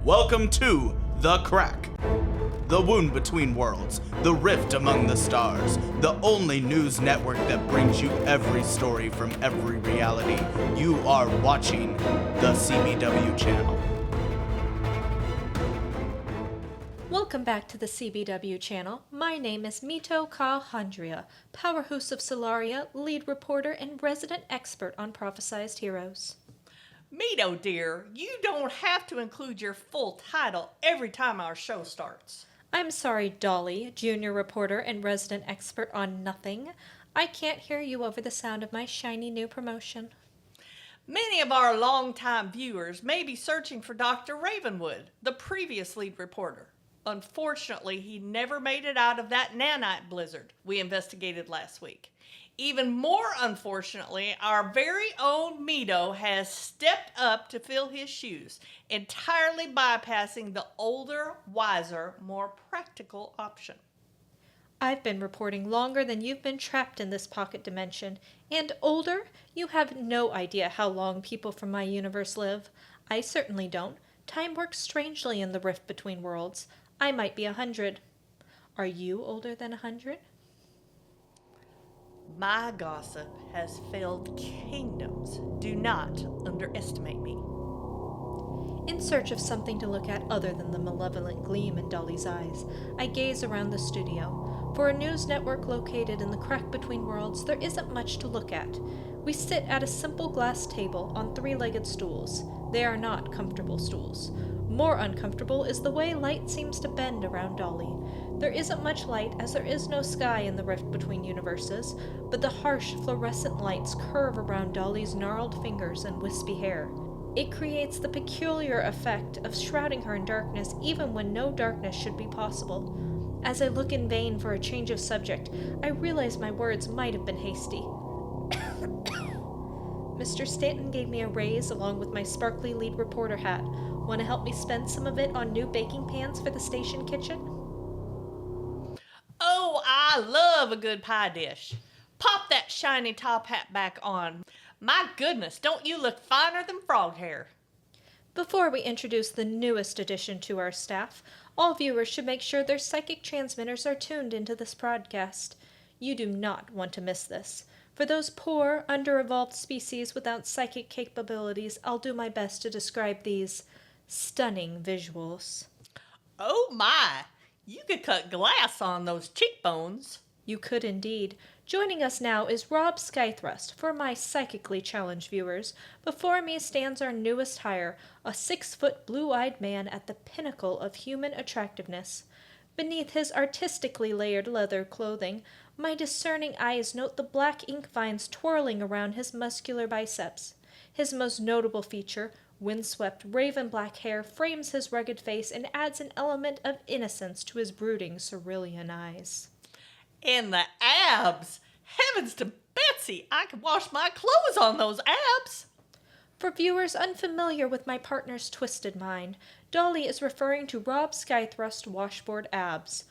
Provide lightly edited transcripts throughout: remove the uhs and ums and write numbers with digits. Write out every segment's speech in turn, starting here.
Welcome to The Crack. The wound between worlds, the rift among the stars, the only news network that brings you every story from every reality. You are watching the CBW Channel. Welcome back to the CBW Channel. My name is Mito and Powerhouse of Solaria, lead reporter and resident expert on prophesized heroes. Mito, dear, you don't have to include your full title every time our show starts. I'm sorry, Dolly, junior reporter and resident expert on nothing. I can't hear you over the sound of my shiny new promotion. Many of our longtime viewers may be searching for Dr. Ravenwood, the previous lead reporter. Unfortunately, he never made it out of that nanite blizzard we investigated last week. Even more unfortunately, our very own Mito has stepped up to fill his shoes, entirely bypassing the older, wiser, more practical option. I've been reporting longer than you've been trapped in this pocket dimension, and older, you have no idea how long people from my universe live. I certainly don't. Time works strangely in the rift between worlds. I might be 100. Are you older than 100? My gossip has filled kingdoms. Do not underestimate me. In search of something to look at other than the malevolent gleam in Dolly's eyes, I gaze around the studio. For a news network located in the crack between worlds, there isn't much to look at. We sit at a simple glass table on three-legged stools. They are not comfortable stools. More uncomfortable is the way light seems to bend around Dolly. There isn't much light as there is no sky in the rift between universes, but the harsh fluorescent lights curve around Dolly's gnarled fingers and wispy hair. It creates the peculiar effect of shrouding her in darkness even when no darkness should be possible. As I look in vain for a change of subject, I realize my words might have been hasty. Mr. Stanton gave me a raise along with my sparkly lead reporter hat. Want to help me spend some of it on new baking pans for the station kitchen? Oh, I love a good pie dish. Pop that shiny top hat back on. My goodness, don't you look finer than frog hair? Before we introduce the newest addition to our staff, all viewers should make sure their psychic transmitters are tuned into this broadcast. You do not want to miss this. For those poor, under-evolved species without psychic capabilities, I'll do my best to describe these stunning visuals. Oh my, you could cut glass on those cheekbones. You could indeed. Joining us now is Rob Skythrust. For my psychically challenged viewers, before me stands our newest hire, a 6-foot blue-eyed man at the pinnacle of human attractiveness. Beneath his artistically layered leather clothing, my discerning eyes note the black ink vines twirling around his muscular biceps. His most notable feature, windswept raven-black hair, frames his rugged face and adds an element of innocence to his brooding cerulean eyes. And the abs! Heavens to Betsy, I could wash my clothes on those abs! For viewers unfamiliar with my partner's twisted mind, Dolly is referring to Rob Skythrust washboard abs.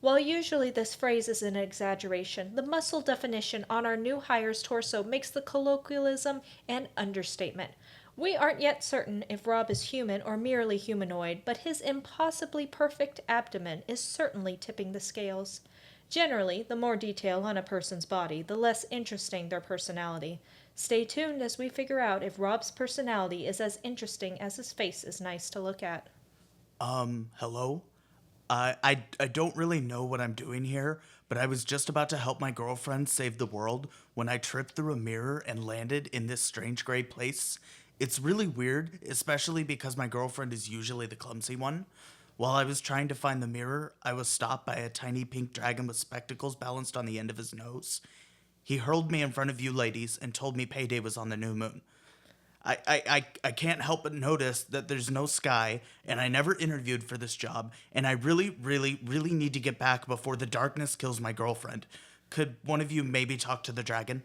While usually this phrase is an exaggeration, the muscle definition on our new hire's torso makes the colloquialism an understatement. We aren't yet certain if Rob is human or merely humanoid, but his impossibly perfect abdomen is certainly tipping the scales. Generally, the more detail on a person's body, the less interesting their personality. Stay tuned as we figure out if Rob's personality is as interesting as his face is nice to look at. Hello? I don't really know what I'm doing here, but I was just about to help my girlfriend save the world when I tripped through a mirror and landed in this strange gray place. It's really weird, especially because my girlfriend is usually the clumsy one. While I was trying to find the mirror, I was stopped by a tiny pink dragon with spectacles balanced on the end of his nose. He hurled me in front of you ladies and told me payday was on the new moon. I can't help but notice that there's no sky, and I never interviewed for this job, and I really need to get back before the darkness kills my girlfriend. Could one of you maybe talk to the dragon?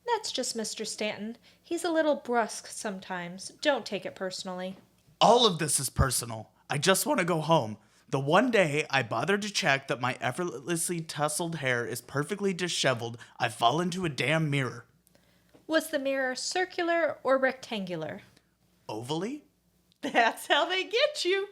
That's just Mr. Stanton. He's a little brusque sometimes. Don't take it personally. All of this is personal. I just want to go home. The one day I bothered to check that my effortlessly tousled hair is perfectly disheveled, I fall into a damn mirror. Was the mirror circular or rectangular? Ovally? That's how they get you.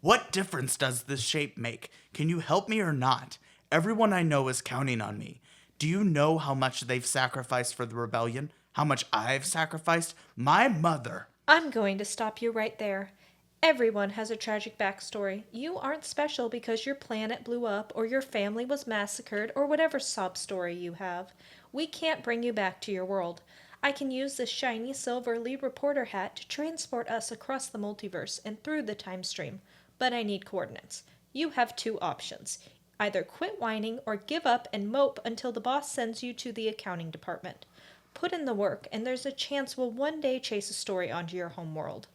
What difference does this shape make? Can you help me or not? Everyone I know is counting on me. Do you know how much they've sacrificed for the rebellion? How much I've sacrificed? My mother. I'm going to stop you right there. Everyone has a tragic backstory. You aren't special because your planet blew up or your family was massacred or whatever sob story you have. We can't bring you back to your world. I can use this shiny silver lead reporter hat to transport us across the multiverse and through the time stream, but I need coordinates. You have two options. Either quit whining or give up and mope until the boss sends you to the accounting department. Put in the work, and there's a chance we'll one day chase a story onto your home world.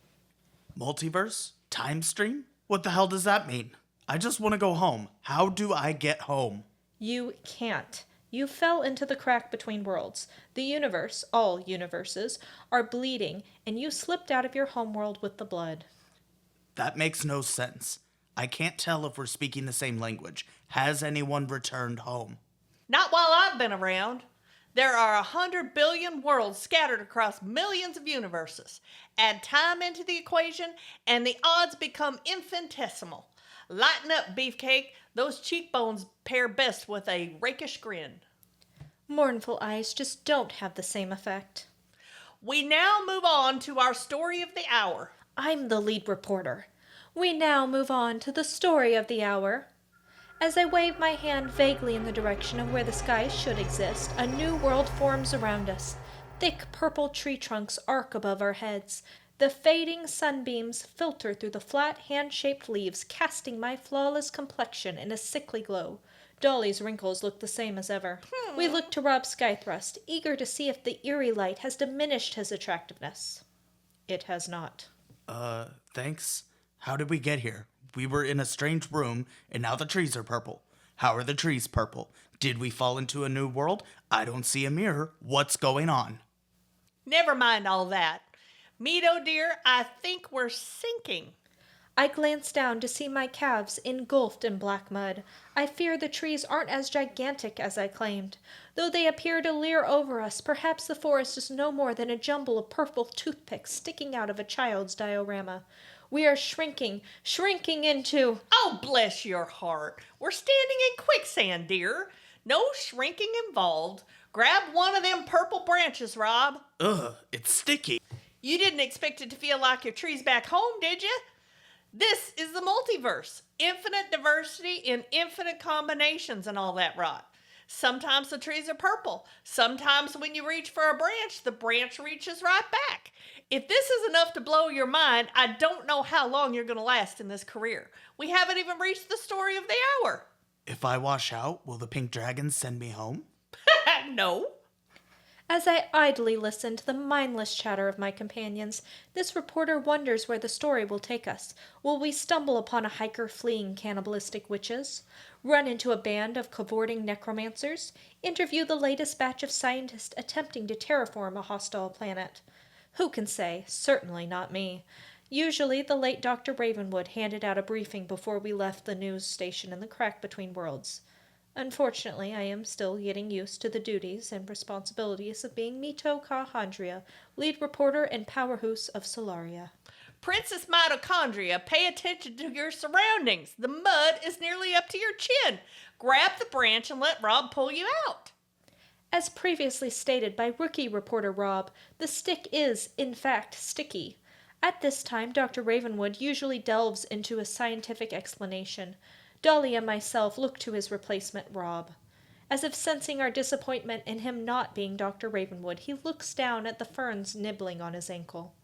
Multiverse? Time stream? What the hell does that mean? I just want to go home. How do I get home? You can't. You fell into the crack between worlds. The universe, all universes, are bleeding, and you slipped out of your homeworld with the blood. That makes no sense. I can't tell if we're speaking the same language. Has anyone returned home? Not while I've been around. There are 100 billion worlds scattered across millions of universes. Add time into the equation, and the odds become infinitesimal. Lighten up, Beefcake. Those cheekbones pair best with a rakish grin. Mournful eyes just don't have the same effect. We now move on to our story of the hour. I'm the lead reporter. We now move on to the story of the hour. As I wave my hand vaguely in the direction of where the skies should exist, a new world forms around us. Thick purple tree trunks arc above our heads. The fading sunbeams filter through the flat, hand-shaped leaves, casting my flawless complexion in a sickly glow. Dolly's wrinkles look the same as ever. We look to Rob Skythrust, eager to see if the eerie light has diminished his attractiveness. It has not. Thanks. How did we get here? We were in a strange room, and now the trees are purple. How are the trees purple? Did we fall into a new world? I don't see a mirror. What's going on? Never mind all that. Mito, dear, I think we're sinking. I glance down to see my calves engulfed in black mud. I fear the trees aren't as gigantic as I claimed. Though they appear to leer over us, perhaps the forest is no more than a jumble of purple toothpicks sticking out of a child's diorama. We are shrinking into... Oh, bless your heart. We're standing in quicksand, dear. No shrinking involved. Grab one of them purple branches, Rob. Ugh, it's sticky. You didn't expect it to feel like your tree's back home, did you? This is the multiverse. Infinite diversity in infinite combinations and all that rot. Sometimes the trees are purple. Sometimes when you reach for a branch, the branch reaches right back. If this is enough to blow your mind, I don't know how long you're going to last in this career. We haven't even reached the story of the hour. If I wash out, will the pink dragons send me home? No. As I idly listen to the mindless chatter of my companions, this reporter wonders where the story will take us. Will we stumble upon a hiker fleeing cannibalistic witches? Run into a band of cavorting necromancers? Interview the latest batch of scientists attempting to terraform a hostile planet? Who can say? Certainly not me. Usually, the late Dr. Ravenwood handed out a briefing before we left the news station in the crack between worlds. Unfortunately, I am still getting used to the duties and responsibilities of being mitochondria, lead reporter and powerhouse of Solaria. Princess Mitochondria, pay attention to your surroundings. The mud is nearly up to your chin. Grab the branch and let Rob pull you out. As previously stated by rookie reporter Rob, the stick is, in fact, sticky. At this time, Dr. Ravenwood usually delves into a scientific explanation. Dolly and myself look to his replacement, Rob. As if sensing our disappointment in him not being Dr. Ravenwood, he looks down at the ferns nibbling on his ankle.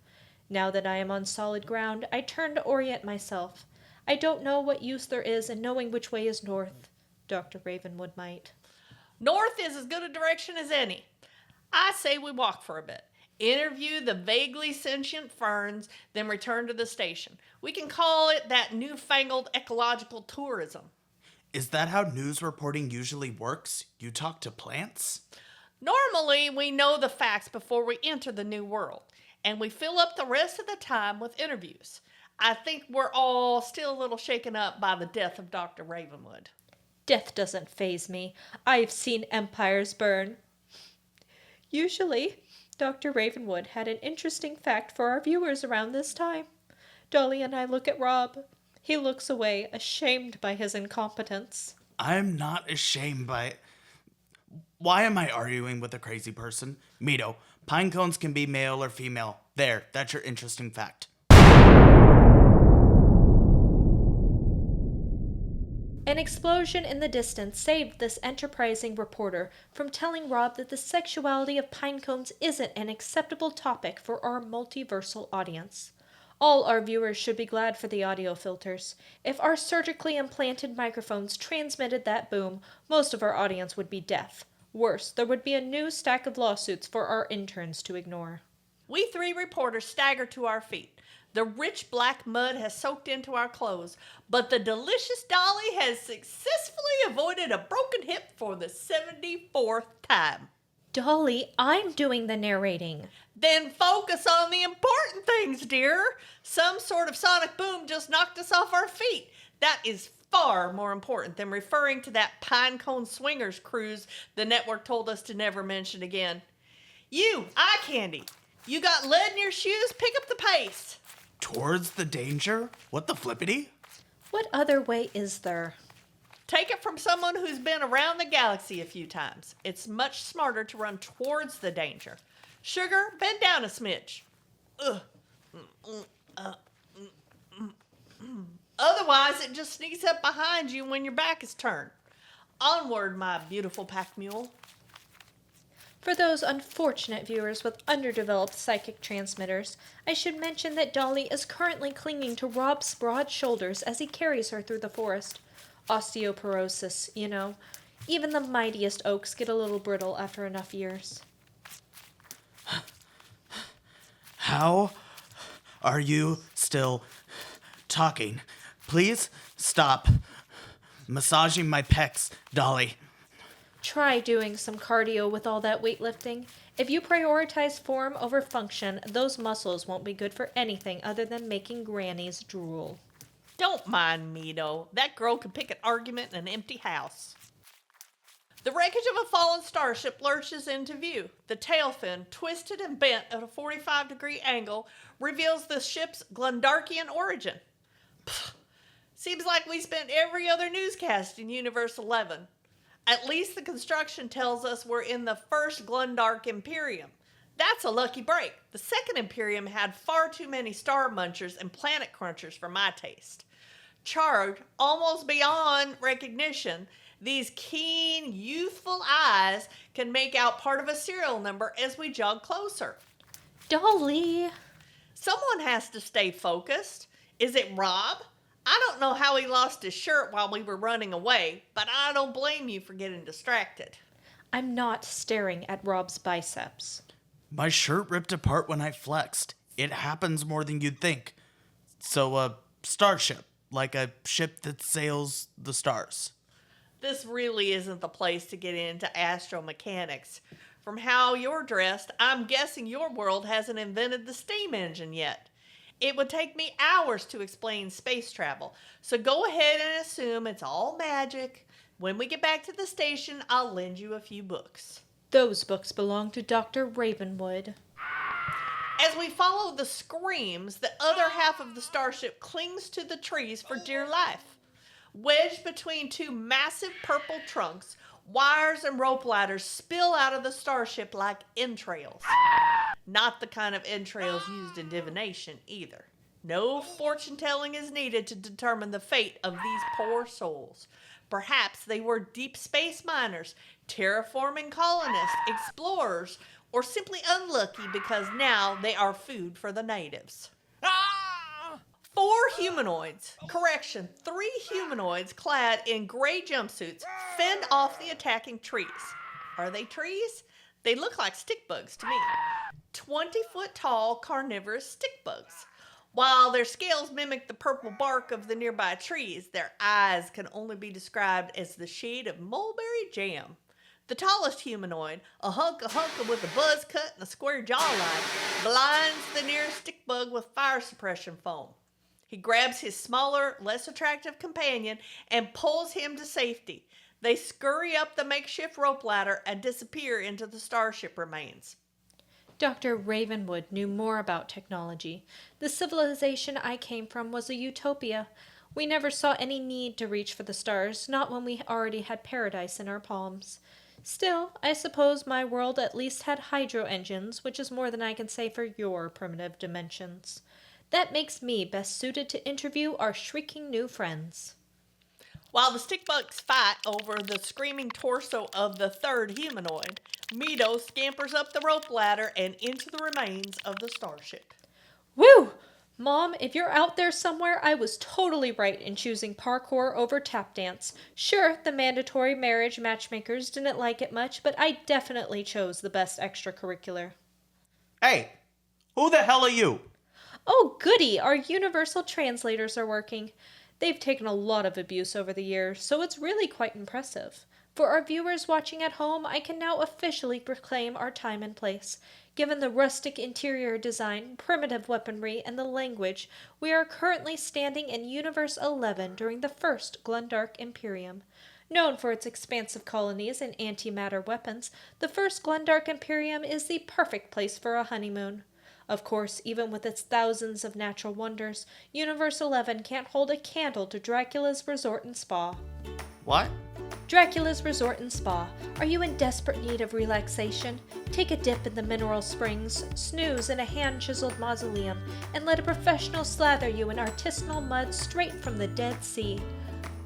Now that I am on solid ground, I turn to orient myself. I don't know what use there is in knowing which way is north. Dr. Ravenwood might. North is as good a direction as any. I say we walk for a bit. Interview the vaguely sentient ferns, then return to the station. We can call it that newfangled ecological tourism. Is that how news reporting usually works? You talk to plants? Normally, we know the facts before we enter the new world, and we fill up the rest of the time with interviews. I think we're all still a little shaken up by the death of Dr. Ravenwood. Death doesn't faze me. I've seen empires burn. Usually, Dr. Ravenwood had an interesting fact for our viewers around this time. Dolly and I look at Rob. He looks away, ashamed by his incompetence. I'm not ashamed by it. Why am I arguing with a crazy person? Mito, pine cones can be male or female. There, that's your interesting fact. An explosion in the distance saved this enterprising reporter from telling Rob that the sexuality of pine cones isn't an acceptable topic for our multiversal audience. All our viewers should be glad for the audio filters. If our surgically implanted microphones transmitted that boom, most of our audience would be deaf. Worse, there would be a new stack of lawsuits for our interns to ignore. We three reporters stagger to our feet. The rich black mud has soaked into our clothes, but the delicious Dolly has successfully avoided a broken hip for the 74th time. Dolly, I'm doing the narrating. Then focus on the important things, dear. Some sort of sonic boom just knocked us off our feet. That is far more important than referring to that pinecone swingers cruise the network told us to never mention again. You, eye candy, you got lead in your shoes? Pick up the pace. Towards the danger? What the flippity? What other way is there? Take it from someone who's been around the galaxy a few times. It's much smarter to run towards the danger. Sugar, bend down a smidge. Otherwise, it just sneaks up behind you when your back is turned. Onward, my beautiful pack mule. For those unfortunate viewers with underdeveloped psychic transmitters, I should mention that Dolly is currently clinging to Rob's broad shoulders as he carries her through the forest. Osteoporosis, you know. Even the mightiest oaks get a little brittle after enough years. How are you still talking? Please stop massaging my pecs, Dolly. Try doing some cardio with all that weightlifting. If you prioritize form over function, those muscles won't be good for anything other than making grannies drool. Don't mind Mito. That girl could pick an argument in an empty house. The wreckage of a fallen starship lurches into view. The tail fin, twisted and bent at a 45-degree angle, reveals the ship's Glundarkian origin. Pfft. Seems like we spent every other newscast in Universe 11. At least the construction tells us we're in the first Glundark Imperium. That's a lucky break. The second Imperium had far too many star munchers and planet crunchers for my taste. Charred almost beyond recognition, these keen, youthful eyes can make out part of a serial number as we jog closer. Dolly! Someone has to stay focused. Is it Rob? I don't know how he lost his shirt while we were running away, but I don't blame you for getting distracted. I'm not staring at Rob's biceps. My shirt ripped apart when I flexed. It happens more than you'd think. So, a starship, like a ship that sails the stars. This really isn't the place to get into astromechanics. From how you're dressed, I'm guessing your world hasn't invented the steam engine yet. It would take me hours to explain space travel, so go ahead and assume it's all magic. When we get back to the station, I'll lend you a few books. Those books belong to Dr. Ravenwood. As we follow the screams, the other half of the starship clings to the trees for dear life. Wedged between two massive purple trunks, wires and rope ladders spill out of the starship like entrails. Not the kind of entrails used in divination, either. No fortune-telling is needed to determine the fate of these poor souls. Perhaps they were deep space miners, terraforming colonists, explorers, or simply unlucky because now they are food for the natives. 4 humanoids, correction, 3 humanoids clad in gray jumpsuits fend off the attacking trees. Are they trees? They look like stick bugs to me. 20-foot tall carnivorous stick bugs. While their scales mimic the purple bark of the nearby trees, their eyes can only be described as the shade of mulberry jam. The tallest humanoid, a hunka with a buzz cut and a square jawline, blinds the nearest stick bug with fire suppression foam. He grabs his smaller, less attractive companion and pulls him to safety. They scurry up the makeshift rope ladder and disappear into the starship remains. Dr. Ravenwood knew more about technology. The civilization I came from was a utopia. We never saw any need to reach for the stars, not when we already had paradise in our palms. Still, I suppose my world at least had hydro engines, which is more than I can say for your primitive dimensions. That makes me best suited to interview our shrieking new friends. While the stickbugs fight over the screaming torso of the third humanoid, Mito scampers up the rope ladder and into the remains of the starship. Woo! Mom, if you're out there somewhere, I was totally right in choosing parkour over tap dance. Sure, the mandatory marriage matchmakers didn't like it much, but I definitely chose the best extracurricular. Hey, who the hell are you? Oh, goody! Our universal translators are working. They've taken a lot of abuse over the years, so it's really quite impressive. For our viewers watching at home, I can now officially proclaim our time and place. Given the rustic interior design, primitive weaponry, and the language, we are currently standing in Universe 11 during the First Glundark Imperium. Known for its expansive colonies and antimatter weapons, the First Glundark Imperium is the perfect place for a honeymoon. Of course, even with its thousands of natural wonders, Universe 11 can't hold a candle to Dracula's Resort and Spa. What? Dracula's Resort and Spa. Are you in desperate need of relaxation? Take a dip in the mineral springs, snooze in a hand-chiseled mausoleum, and let a professional slather you in artisanal mud straight from the Dead Sea.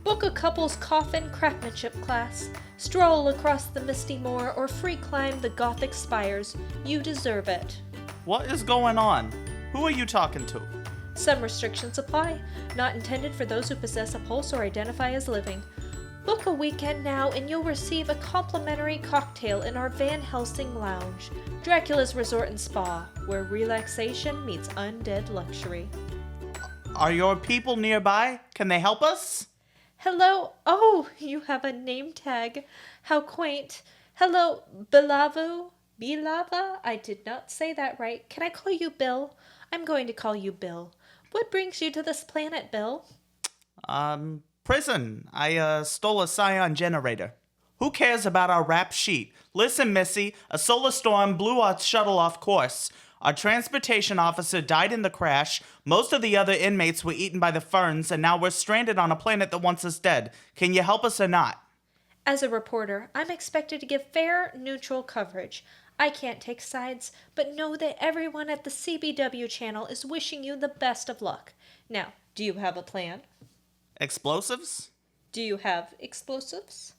Book a couple's coffin craftsmanship class, stroll across the misty moor, or free climb the Gothic spires. You deserve it. What is going on? Who are you talking to? Some restrictions apply, not intended for those who possess a pulse or identify as living. Book a weekend now and you'll receive a complimentary cocktail in our Van Helsing lounge, Dracula's Resort and Spa, where relaxation meets undead luxury. Are your people nearby? Can they help us? Hello? Oh, you have a name tag. How quaint. Hello, Bilavo? Bilava? I did not say that right. Can I call you Bill? I'm going to call you Bill. What brings you to this planet, Bill? Prison. I stole a Scion generator. Who cares about our rap sheet? Listen, Missy, a solar storm blew our shuttle off course. Our transportation officer died in the crash. Most of the other inmates were eaten by the Ferns, and now we're stranded on a planet that wants us dead. Can you help us or not? As a reporter, I'm expected to give fair, neutral coverage. I can't take sides, but know that everyone at the CBW Channel is wishing you the best of luck. Now, do you have a plan? Explosives? Do you have explosives?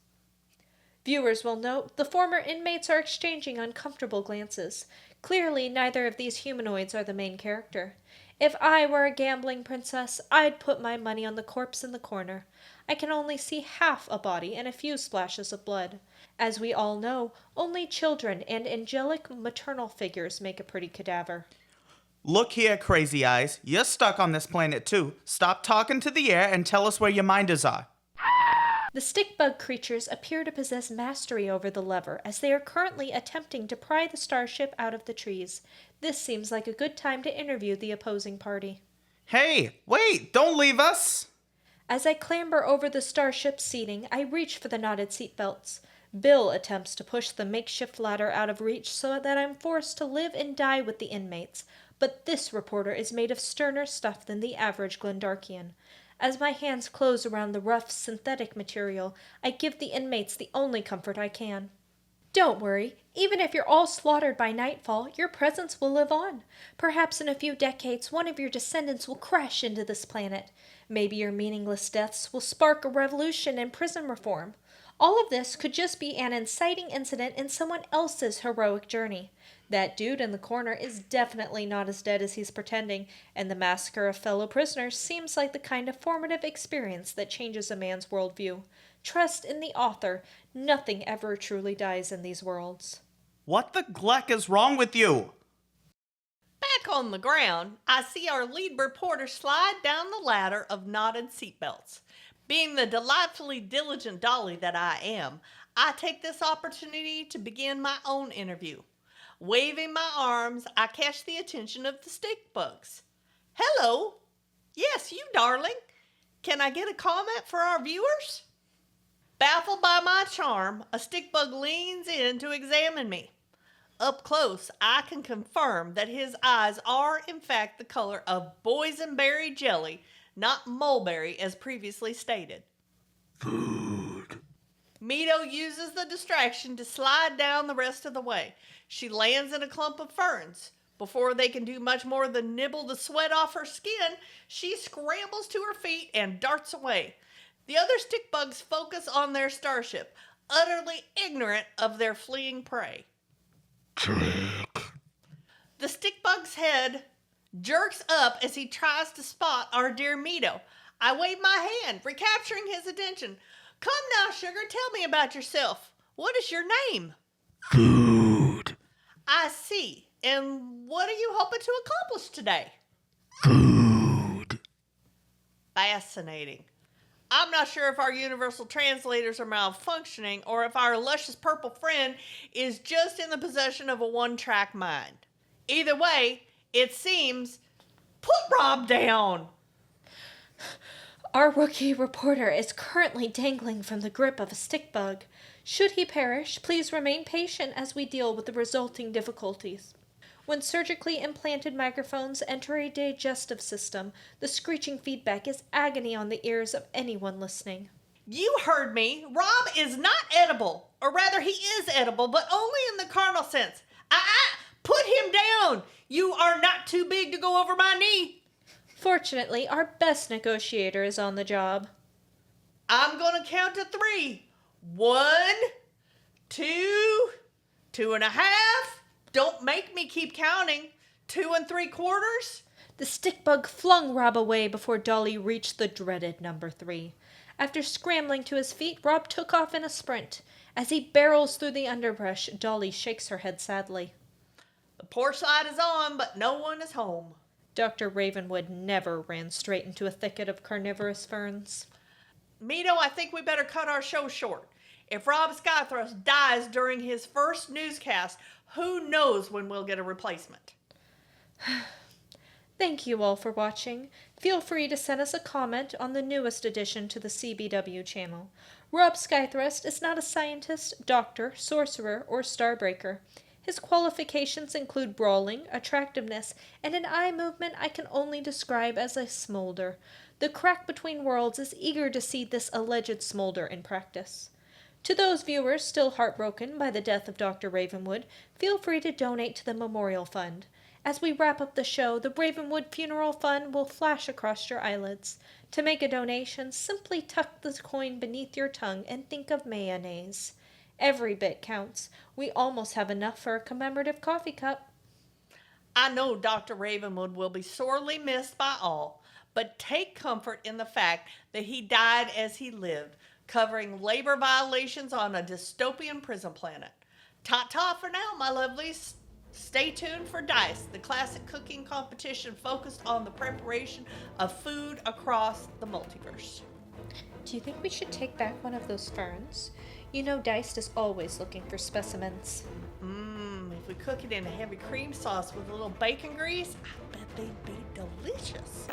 Viewers will note the former inmates are exchanging uncomfortable glances. Clearly, neither of these humanoids are the main character. If I were a gambling princess, I'd put my money on the corpse in the corner. I can only see half a body and a few splashes of blood. As we all know, only children and angelic maternal figures make a pretty cadaver. Look here, Crazy Eyes. You're stuck on this planet too. Stop talking to the air and tell us where your minders are. The stickbug creatures appear to possess mastery over the lever, as they are currently attempting to pry the starship out of the trees. This seems like a good time to interview the opposing party. Hey, wait, don't leave us! As I clamber over the starship's seating, I reach for the knotted seatbelts. Bill attempts to push the makeshift ladder out of reach so that I'm forced to live and die with the inmates. But this reporter is made of sterner stuff than the average Glendarkian. As my hands close around the rough, synthetic material, I give the inmates the only comfort I can. Don't worry. Even if you're all slaughtered by nightfall, your presence will live on. Perhaps in a few decades, one of your descendants will crash into this planet. Maybe your meaningless deaths will spark a revolution in prison reform. All of this could just be an inciting incident in someone else's heroic journey. That dude in the corner is definitely not as dead as he's pretending, and the massacre of fellow prisoners seems like the kind of formative experience that changes a man's worldview. Trust in the author. Nothing ever truly dies in these worlds. What the gleck is wrong with you? Back on the ground, I see our lead reporter slide down the ladder of knotted seatbelts. Being the delightfully diligent Dolly that I am, I take this opportunity to begin my own interview. Waving my arms, I catch the attention of the stick bugs. Hello. Yes, you darling. Can I get a comment for our viewers? Baffled by my charm, a stick bug leans in to examine me. Up close, I can confirm that his eyes are, in fact, the color of boysenberry jelly, not mulberry as previously stated. Food. Mito uses the distraction to slide down the rest of the way. She lands in a clump of ferns. Before they can do much more than nibble the sweat off her skin, she scrambles to her feet and darts away. The other stick bugs focus on their starship, utterly ignorant of their fleeing prey. Trick. The stick bug's head jerks up as he tries to spot our dear Mito. I wave my hand, recapturing his attention. Come now, sugar, tell me about yourself. What is your name? Food. I see. And what are you hoping to accomplish today? Food. Fascinating. I'm not sure if our universal translators are malfunctioning or if our luscious purple friend is just in the possession of a one-track mind. Either way, it seems, put Rob down. Our rookie reporter is currently dangling from the grip of a stick bug. Should he perish, please remain patient as we deal with the resulting difficulties. When surgically implanted microphones enter a digestive system, the screeching feedback is agony on the ears of anyone listening. You heard me. Rob is not edible. Or rather, he is edible, but only in the carnal sense. Put him down. You are not too big to go over my knee. Fortunately, our best negotiator is on the job. I'm going to count to 3. 1, 2, 2.5. Don't make me keep counting. 2 3/4. The stick bug flung Rob away before Dolly reached the dreaded number 3. After scrambling to his feet, Rob took off in a sprint. As he barrels through the underbrush, Dolly shakes her head sadly. The porch light is on, but no one is home. Dr. Ravenwood never ran straight into a thicket of carnivorous ferns. Mito, I think we better cut our show short. If Rob Skythrust dies during his first newscast, who knows when we'll get a replacement. Thank you all for watching. Feel free to send us a comment on the newest addition to the CBW channel. Rob Skythrust is not a scientist, doctor, sorcerer, or starbreaker. His qualifications include brawling, attractiveness, and an eye movement I can only describe as a smolder. The crack between worlds is eager to see this alleged smolder in practice. To those viewers still heartbroken by the death of Dr. Ravenwood, feel free to donate to the Memorial Fund. As we wrap up the show, the Ravenwood Funeral Fund will flash across your eyelids. To make a donation, simply tuck the coin beneath your tongue and think of mayonnaise. Every bit counts. We almost have enough for a commemorative coffee cup. I know Dr. Ravenwood will be sorely missed by all, but take comfort in the fact that he died as he lived, covering labor violations on a dystopian prison planet. Ta-ta for now, my lovelies. Stay tuned for DICE, the classic cooking competition focused on the preparation of food across the multiverse. Do you think we should take back one of those ferns? You know Diced is always looking for specimens. If we cook it in a heavy cream sauce with a little bacon grease, I bet they'd be delicious.